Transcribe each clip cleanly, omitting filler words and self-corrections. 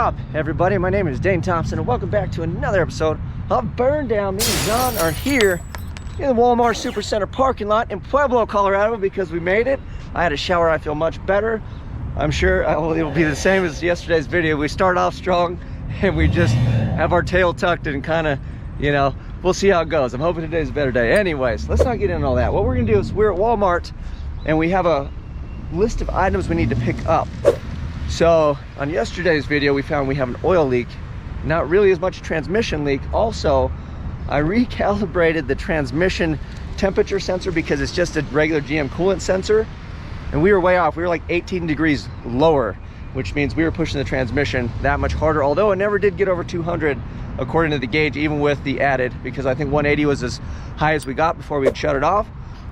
up, everybody? My name is Dane Thompson, and welcome back to another episode of Burn Down. Me and John are here in the Walmart Supercenter parking lot in Pueblo, Colorado, because we made it. I had a shower. I feel much better. I'm sure it will be the same as yesterday's video. We start off strong, and we just have our tail tucked and kind of, you know, we'll see how it goes. I'm hoping today's a better day. Anyways, let's not get into all that. What we're gonna do is we're at Walmart, and we have a list of items we need to pick up. So on yesterday's video, we found we have an oil leak, not really as much a transmission leak. Also, I recalibrated the transmission temperature sensor because it's just a regular GM coolant sensor, and we were way off. We were like 18 degrees lower, which means we were pushing the transmission that much harder, although it never did get over 200 according to the gauge, even with the added, because I think 180 was as high as we got before we'd shut it off,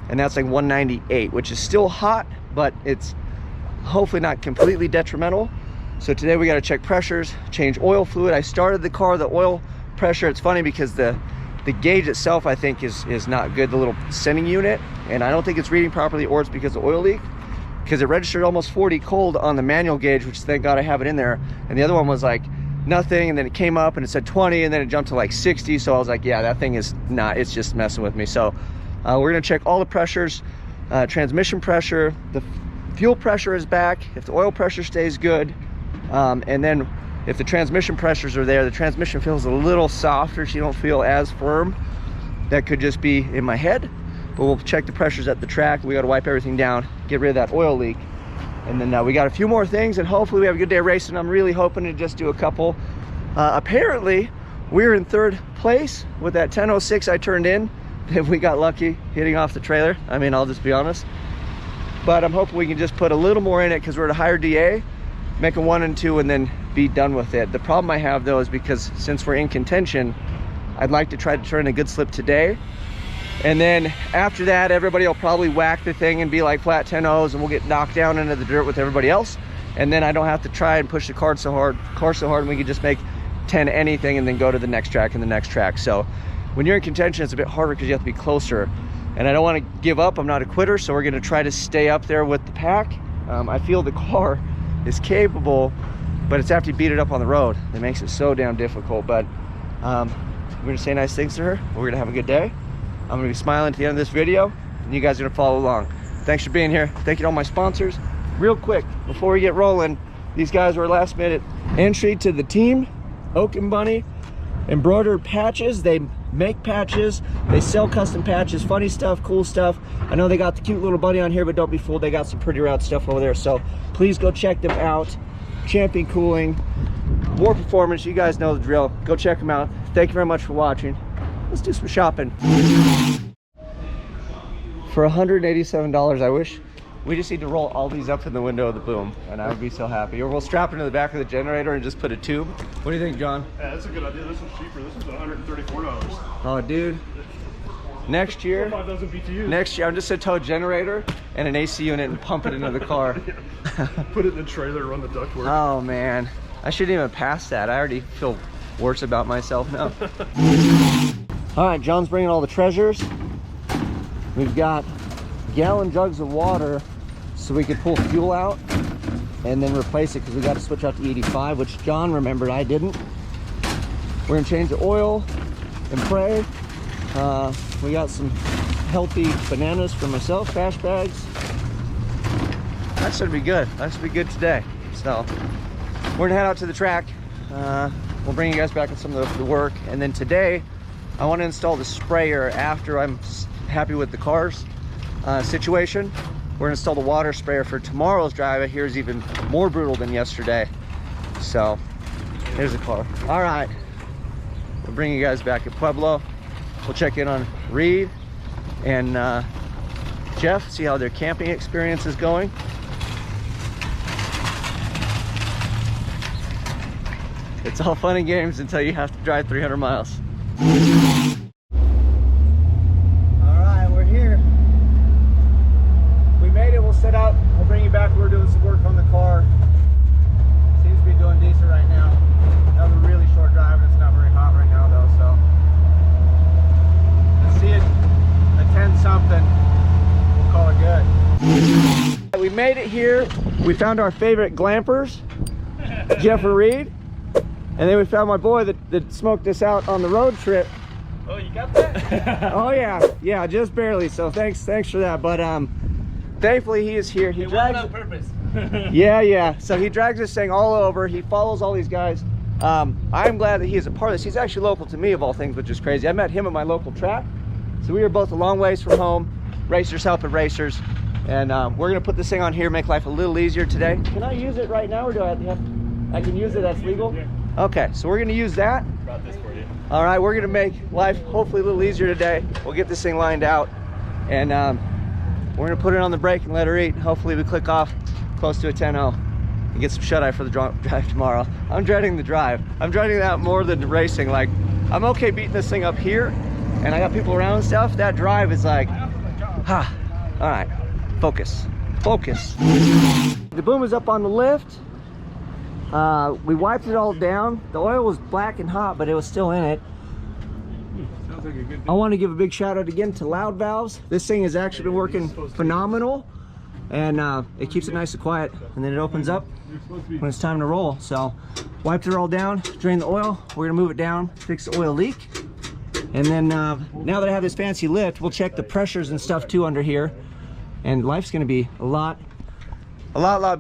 and that's like 198, which is still hot, but it's hopefully not completely detrimental. So today we got to check pressures, change oil fluid. I started the car, the oil pressure. It's funny because the gauge itself, I think, is not good, the little sending unit, and I don't think it's reading properly, or it's because of oil leak, because it registered almost 40 cold on the manual gauge, which thank God I have it in there, and the other one was like nothing, and then it came up and it said 20, and then it jumped to like 60. So I was like, yeah, that thing is not, it's just messing with me. So we're gonna check all the pressures, transmission pressure, the fuel pressure is back, if the oil pressure stays good, and then if the transmission pressures are there. The transmission feels a little softer, so you don't feel as firm. That could just be in my head, but we'll check the pressures at the track. We got to wipe everything down, get rid of that oil leak, and then we got a few more things, and hopefully we have a good day racing. I'm really hoping to just do a couple. Apparently we're in third place with that 10:06 I turned in. If we got lucky hitting off the trailer, I mean, I'll just be honest, but I'm hoping we can just put a little more in it because we're at a higher DA, make a 1 and 2, and then be done with it. The problem I have though is because since we're in contention, I'd like to try to turn a good slip today, and then after that everybody will probably whack the thing and be like flat 10-0s, and we'll get knocked down into the dirt with everybody else, and then I don't have to try and push the car so hard, and we can just make 10 anything and then go to the next track and the next track. So when you're in contention, it's a bit harder because you have to be closer, and I don't want to give up. I'm not a quitter, so we're going to try to stay up there with the pack. I feel the car is capable, but it's after you beat it up on the road that makes it so damn difficult. But we're going to say nice things to her. We're going to have a good day. I'm going to be smiling at the end of this video, and you guys are going to follow along. Thanks for being here. Thank you to all my sponsors. Real quick, before we get rolling, these guys were last minute entry to the team. Oak and Bunny embroidered patches. They make patches, they sell custom patches, funny stuff, cool stuff. I know they got the cute little bunny on here, but don't be fooled, they got some pretty rad stuff over there. So please go check them out. Champion Cooling, more performance, you guys know the drill. Go check them out. Thank you very much for watching. Let's do some shopping. For $187, I wish we just need to roll all these up in the window of the boom, and I would be so happy. Or we'll strap it into the back of the generator and just put a tube. What do you think, John? Yeah, that's a good idea. This one's cheaper. This is $134. Oh, dude. Next year, 5,000 BTUs. Next year, I'm just gonna tow a generator and an AC unit and pump it into the car. Put it in the trailer, run the ductwork. Oh man, I shouldn't even pass that. I already feel worse about myself now. All right, John's bringing all the treasures. We've got gallon jugs of water so we could pull fuel out and then replace it, because we got to switch out to E85, which John remembered, I didn't. We're gonna change the oil and pray. We got some healthy bananas for myself, trash bags. That should be good. That should be good today. So we're gonna head out to the track. We'll bring you guys back on some of the work, and then today I want to install the sprayer after I'm happy with the car's situation. We're gonna install the water sprayer for tomorrow's drive. I hear is even more brutal than yesterday. So here's the car. All right, we'll bring you guys back at Pueblo. We'll check in on Reed and Jeff, see how their camping experience is going. It's all fun and games until you have to drive 300 miles. Set up, we'll bring you back. We're doing some work on the car. Seems to be doing decent right now. That was a really short drive, and it's not very hot right now though, so let's see it at 10 something. We'll call it good. We made it here. We found our favorite glampers, Jeff and Reed. And then we found my boy that smoked us out on the road trip. Oh, you got that? Oh yeah, just barely. So thanks for that. But thankfully he is here. He drags on purpose. yeah. So he drags this thing all over. He follows all these guys. I'm glad that he is a part of this. He's actually local to me of all things, which is crazy. I met him at my local track. So we were both a long ways from home. Racers helping racers. And we're gonna put this thing on here, make life a little easier today. Can I use it right now, or do I have I can use it, that's legal? Yeah. Okay, so we're gonna use that. Brought this for you. All right, we're gonna make life hopefully a little easier today. We'll get this thing lined out, and we're gonna put it on the brake and let her eat. Hopefully we click off close to a 10-0 and get some shut-eye for the drive tomorrow. I'm dreading the drive. I'm dreading that more than racing. Like, I'm okay beating this thing up here, and I got people around and stuff. That drive is like, all right, focus. The boom is up on the lift. We wiped it all down. The oil was black and hot, but it was still in it. Sounds like a good I want to give a big shout out again to Loud Valves. This thing has actually been working phenomenal, and it keeps it nice and quiet, and then it opens up when it's time to roll. So wiped it all down, drained the oil. We're gonna move it down, fix the oil leak, and then now that I have this fancy lift, we'll check the pressures and stuff too under here, and life's gonna be a lot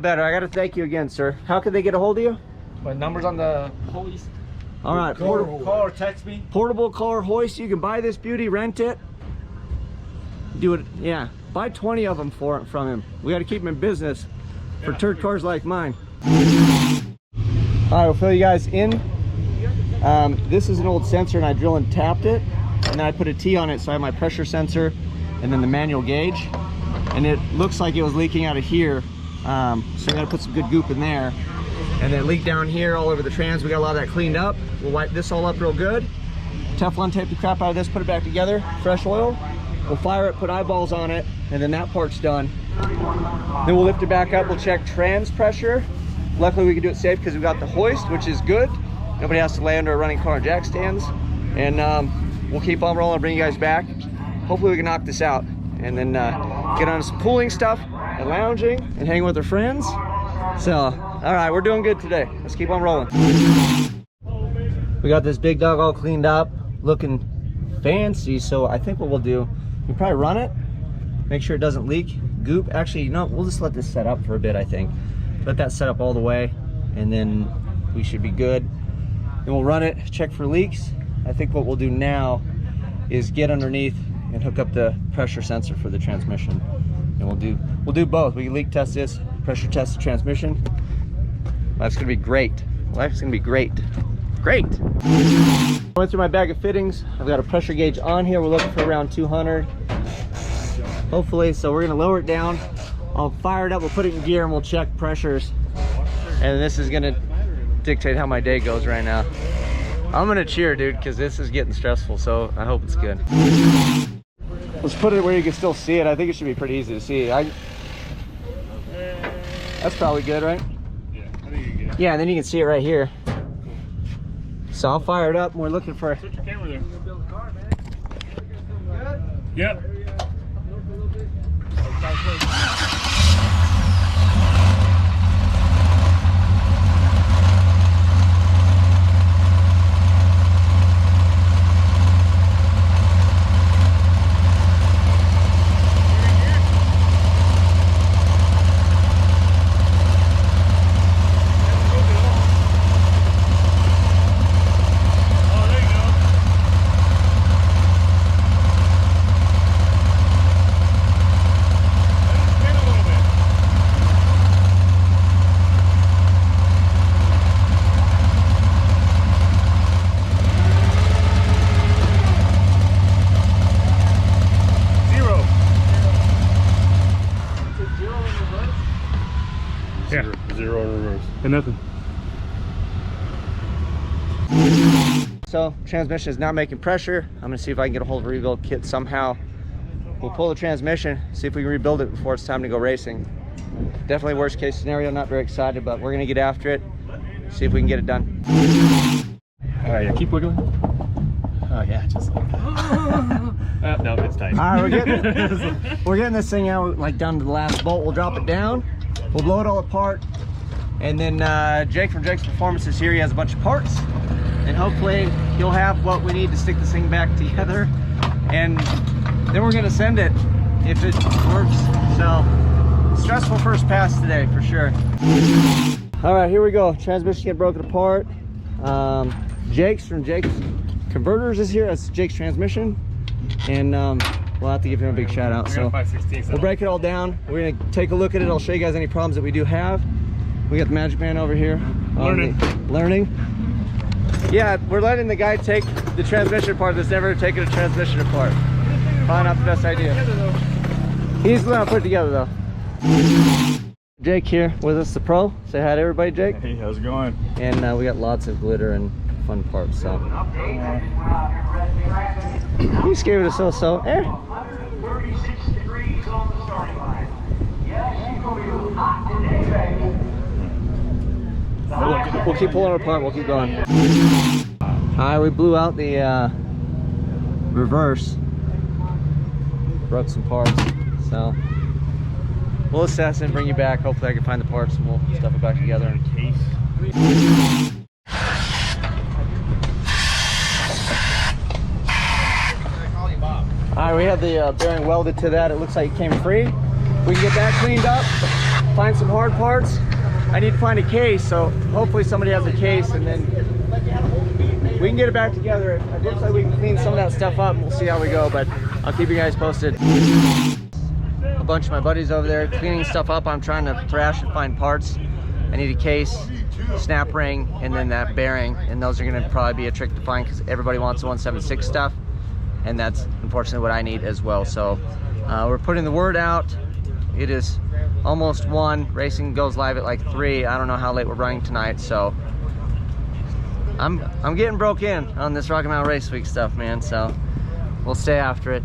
better. I gotta thank you again, sir. How can they get a hold of you? My number's on the hoist. All right, Call or text me. portable car hoist. You can buy this beauty, rent it, do it. Yeah, buy 20 of them from him. We got to keep him in business for turd cars like mine. All right, we'll fill you guys in. This is an old sensor, and I drill and tapped it, and then I put a T on it, so I have my pressure sensor and then the manual gauge, and it looks like it was leaking out of here. So we got to put some good goop in there. And then leak down here all over the trans. We got a lot of that cleaned up. We'll wipe this all up real good. Teflon tape the crap out of this, put it back together. Fresh oil. We'll fire it, put eyeballs on it, and then that part's done. Then we'll lift it back up. We'll check trans pressure. Luckily we can do it safe because we got the hoist, which is good. Nobody has to lay under a running car and jack stands. And we'll keep on rolling and bring you guys back. Hopefully we can knock this out and then get on some pooling stuff and lounging and hanging with our friends. So, all right, we're doing good today. Let's keep on rolling. We got this big dog all cleaned up, looking fancy. So I think what we'll do, we'll probably run it, make sure it doesn't leak goop. Actually, you know, we'll just let this set up for a bit, I think. Let that set up all the way, and then we should be good. Then we'll run it, check for leaks. I think what we'll do now is get underneath and hook up the pressure sensor for the transmission. And we'll do both. We can leak test this, pressure test the transmission. Life's gonna be great. Life's gonna be great. Great. Going through my bag of fittings. I've got a pressure gauge on here. We're looking for around 200. Hopefully, so we're gonna lower it down. I'll fire it up, we'll put it in gear, and we'll check pressures. And this is gonna dictate how my day goes right now. I'm gonna cheer, dude, because this is getting stressful, so I hope it's good. Let's put it where you can still see it. I think it should be pretty easy to see. That's probably good, right? Yeah, I think you're good. Yeah, and then you can see it right here. So I'll fire it up, and we're looking for... Switch your camera there. Yep. Yeah, zero in reverse. And nothing. So transmission is not making pressure. I'm gonna see if I can get a hold of a rebuild kit somehow. We'll pull the transmission, see if we can rebuild it before it's time to go racing. Definitely worst case scenario, not very excited, but we're gonna get after it, see if we can get it done. All right, yeah, keep wiggling. Oh yeah, just like that. No, it's tight. All right, we're getting this thing out like down to the last bolt. We'll drop it down, we'll blow it all apart, And then Jake from Jake's Performance is here. He has a bunch of parts, and hopefully he'll have what we need to stick this thing back together. And then we're gonna send it if it works. So stressful first pass today for sure. All right, here we go. Transmission get broken apart. Jake's from Jake's Converters is here. That's Jake's transmission, and we'll have to give him a big shout out. So we'll break it all down. We're gonna take a look at it. I'll show you guys any problems that we do have. We got the Magic Man over here. Learning. Yeah, we're letting the guy take the transmission apart that's never taken a transmission apart. Probably not the best idea. He's gonna put it together though. Jake here with us, the pro. Say hi to everybody, Jake. Hey, how's it going? And we got lots of glitter and fun parts. So he just gave it a so-so. 36 degrees on the starting line. Yes, you're going to be hot today, baby. We'll keep pulling it apart. We'll keep going. All right, we blew out the reverse. Broke some parts. So we'll assess and bring you back. Hopefully I can find the parts and we'll stuff it back together in a case. All right, we have the bearing welded to that. It looks like it came free. We can get that cleaned up, find some hard parts. I need to find a case, so hopefully somebody has a case, and then we can get it back together. It looks like we can clean some of that stuff up, and we'll see how we go, but I'll keep you guys posted. A bunch of my buddies over there cleaning stuff up. I'm trying to thrash and find parts. I need a case, snap ring, and then that bearing, and those are gonna probably be a trick to find because everybody wants the 176 stuff, and that's unfortunately what I need as well. So we're putting the word out. It is almost 1. Racing goes live at like 3. I don't know how late we're running tonight, so I'm getting broke in on this Rocky Mountain Race Week stuff, man, so we'll stay after it.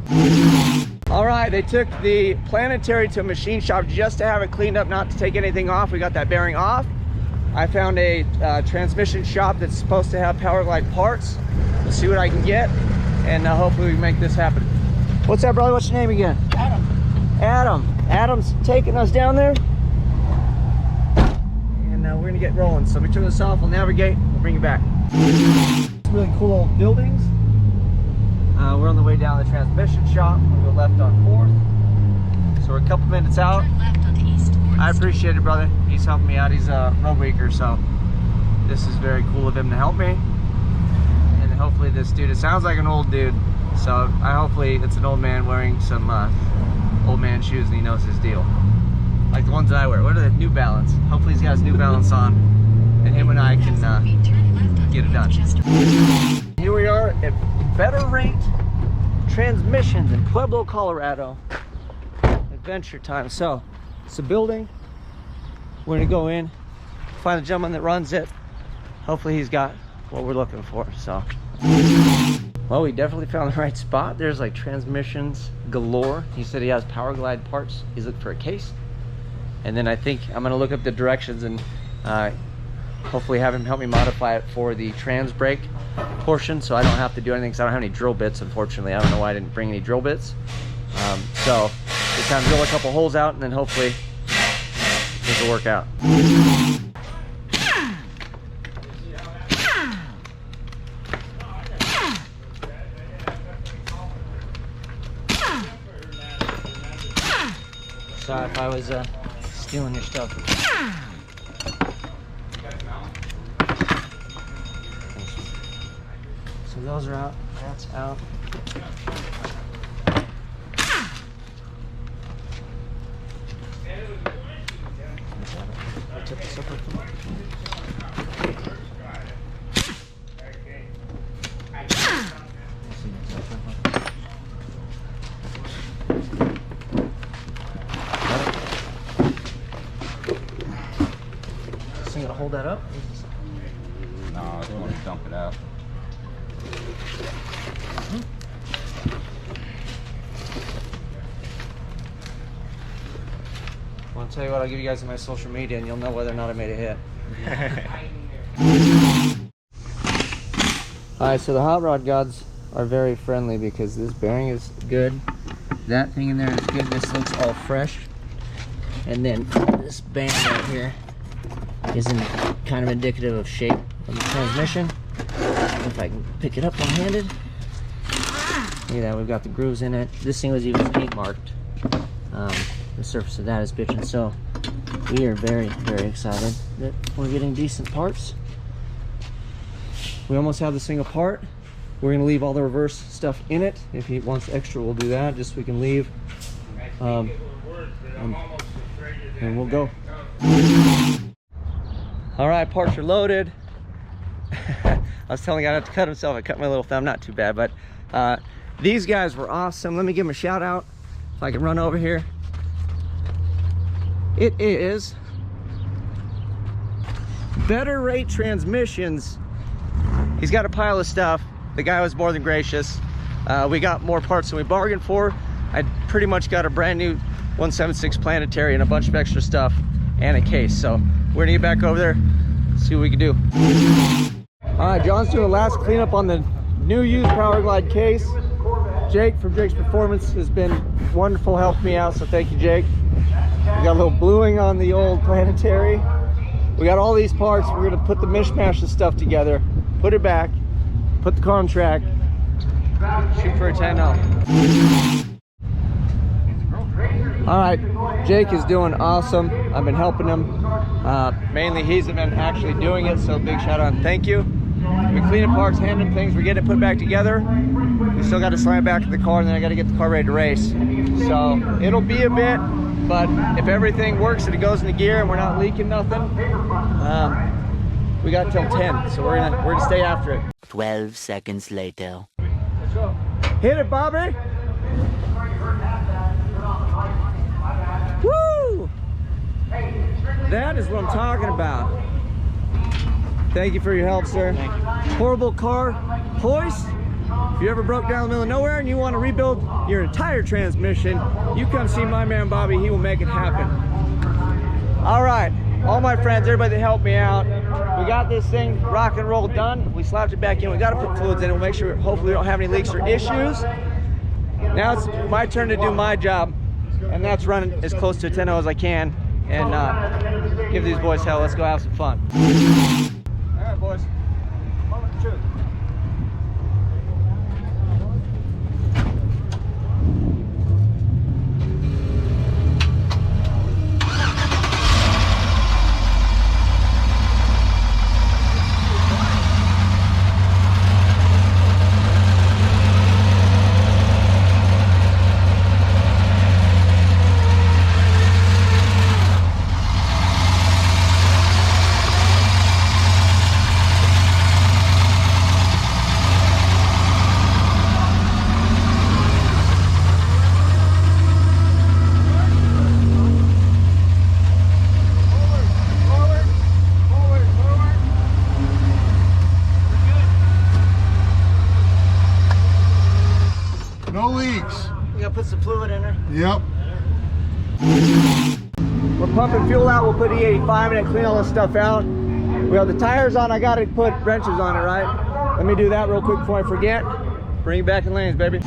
All right, they took the Planetary to a machine shop just to have it cleaned up, not to take anything off. We got that bearing off. I found a transmission shop that's supposed to have Powerglide parts. We'll see what I can get, and hopefully we can make this happen. What's that, brother? What's your name again? Adam. Adam's taking us down there, and we're gonna get rolling. So we turn this off, we'll navigate, we'll bring you back. Really cool old buildings. We're on the way down the transmission shop. We'll go left on 4th. So we're a couple minutes out. I appreciate it, brother. He's helping me out. He's a road weaker, so this is very cool of him to help me. And hopefully this dude, it sounds like an old dude, so hopefully it's an old man wearing some old man shoes and he knows his deal. Like the ones that I wear. What are the New Balance? Hopefully he's got his New Balance on, and him and I can get it done. Here we are at Better Rate Transmissions in Pueblo, Colorado. Adventure time. So it's a building. We're gonna go in, find the gentleman that runs it. Hopefully he's got what we're looking for. So well, we definitely found the right spot. There's like transmissions galore. He said he has Powerglide parts. He's looking for a case. And then I think I'm gonna look up the directions and hopefully have him help me modify it for the trans brake portion, so I don't have to do anything because I don't have any drill bits, unfortunately. I don't know why I didn't bring any drill bits. So just kind of drill a couple holes out, and then hopefully this will work out. Sorry if I was stealing your stuff. So those are out, that's out. Tip this up. This thing gonna hold that up? No, I just want to dump it out. Well, I'll tell you what, I'll give you guys my social media and you'll know whether or not I made a hit. Alright, so the hot rod gods are very friendly because this bearing is good. That thing in there is good. This looks all fresh. And then this band right here isn't kind of indicative of shape of the transmission. If I can pick it up one-handed. Look at that, we've got the grooves in it. This thing was even paint marked. The surface of that is bitching. So we are very, very excited that we're getting decent parts. We almost have this thing apart. We're gonna leave all the reverse stuff in it. If he wants extra, we'll do that, just so we can leave. And we'll go. All right, parts are loaded. I was telling the guy not to cut himself. I cut my little thumb, not too bad, but these guys were awesome. Let me give them a shout out. If I can run over here. It is Better Rate Transmissions. He's got a pile of stuff. The guy was more than gracious. We got more parts than we bargained for. I pretty much got a brand new 176 planetary and a bunch of extra stuff and a case. So we're gonna get back over there, see what we can do. All right, John's doing a last cleanup on the new used Power Glide case. Jake from Jake's Performance has been wonderful helping me out, so thank you, Jake. We got a little bluing on the old planetary. We got all these parts. We're gonna put the mishmash of stuff together, put it back, put the car on track, shoot for a 10-0. All right, Jake is doing awesome. I've been helping him. Mainly he's been actually doing it, so big shout out and thank you. We cleaning parts, handing things, we're getting it put back together. We still got to slam back to the car, and then I got to get the car ready to race. So it'll be a bit, but if everything works and it goes into gear and we're not leaking nothing, we got till 10, so we're gonna stay after it. 12 seconds later. Hit it, Bobby. Woo! That is what I'm talking about. Thank you for your help, sir. Thank you. Horrible car hoist. If you ever broke down in the middle of nowhere and you want to rebuild your entire transmission, you come see my man Bobby. He will make it happen. All right, all my friends, everybody that helped me out, we got this thing rock and roll done. We slapped it back in. We got to put fluids in it. We'll make sure hopefully we don't have any leaks or issues. Now it's my turn to do my job, and that's running as close to a 10-0 as I can and give these boys hell. Let's go have some fun. All right, boys. Moment of truth. No leaks. We gotta put some fluid in her. Yep. We're pumping fuel out. We'll put E85 in it, clean all this stuff out. We have the tires on. I gotta put wrenches on it, right? Let me do that real quick before I forget. Bring it back in lanes, baby.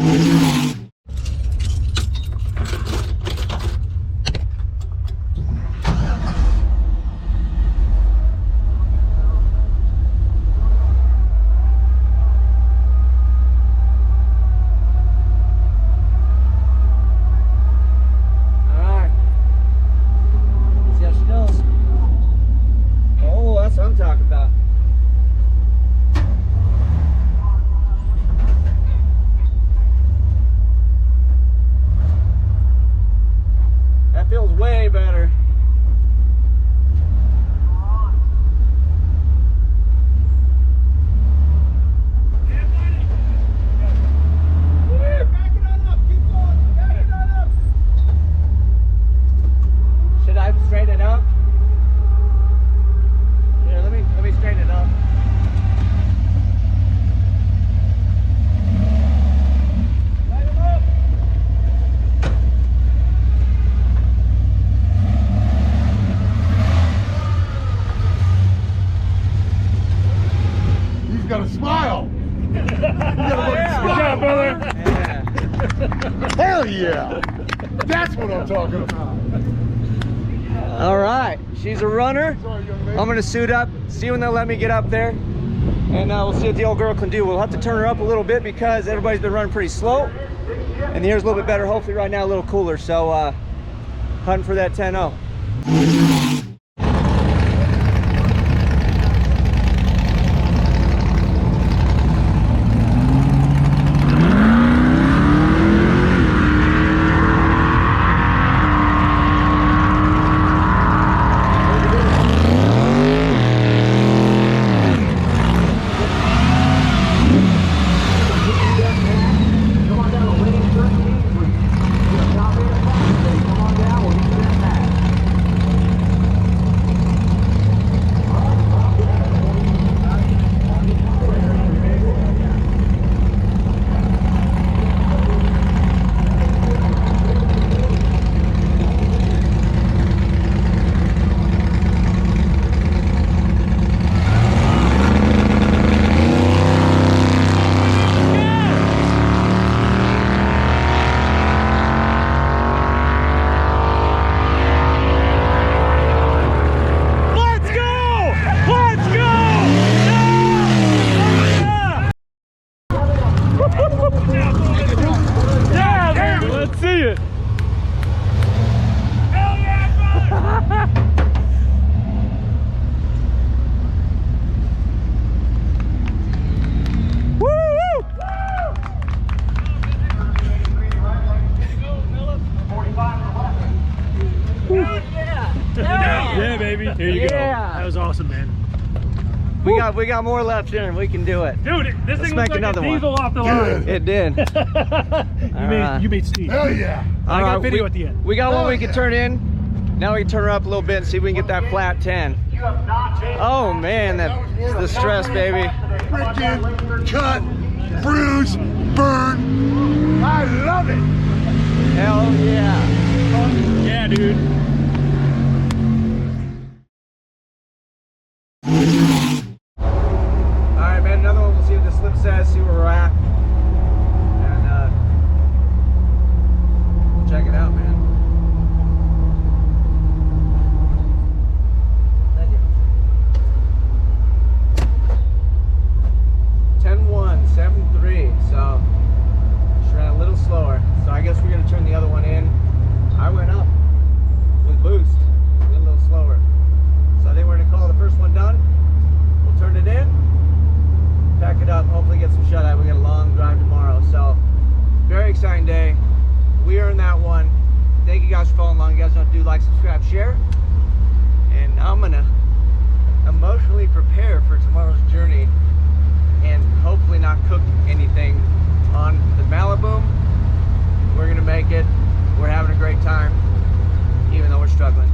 Feels way better. Should I straighten it up? Here, let me straighten it up. Got a smile. You got Yeah. Good job, brother. Yeah. Hell yeah. That's what I'm talking about. All right, she's a runner. I'm gonna suit up, see when they'll let me get up there, and we'll see what the old girl can do. We'll have to turn her up a little bit because everybody's been running pretty slow, and the air's a little bit better. Hopefully right now a little cooler, so hunting for that 10-0. Yeah, baby. There you go. That was awesome, man. We got more left in, and we can do it. Dude, this Let's thing make looks like another a diesel one. off the line. It did. You made Steve. Hell yeah. I got video at the end. We got one we can turn in. Now we can turn her up a little bit and see if we can get that flat 10. Oh man, that's the stress, baby. Freaking cut, bruise, burn. I love it. Hell yeah. Yeah, dude. Alright, man, another one. We'll see what the slip says, see where we're at. And we'll check it out, man. Thank you. 10-1, 7-3, so she ran a little slower. So I guess we're gonna turn the other one in. I went up with boost, went a little slower. So I think we're gonna call the first one done. We'll turn it in, pack it up, hopefully get some shut eye. We got a long drive tomorrow, so very exciting day. We earned that one. Thank you guys for following along. You guys know what to do: like, subscribe, share. And I'm gonna emotionally prepare for tomorrow's journey and hopefully not cook anything on the Malibu. We're gonna make it. We're having a great time, even though we're struggling.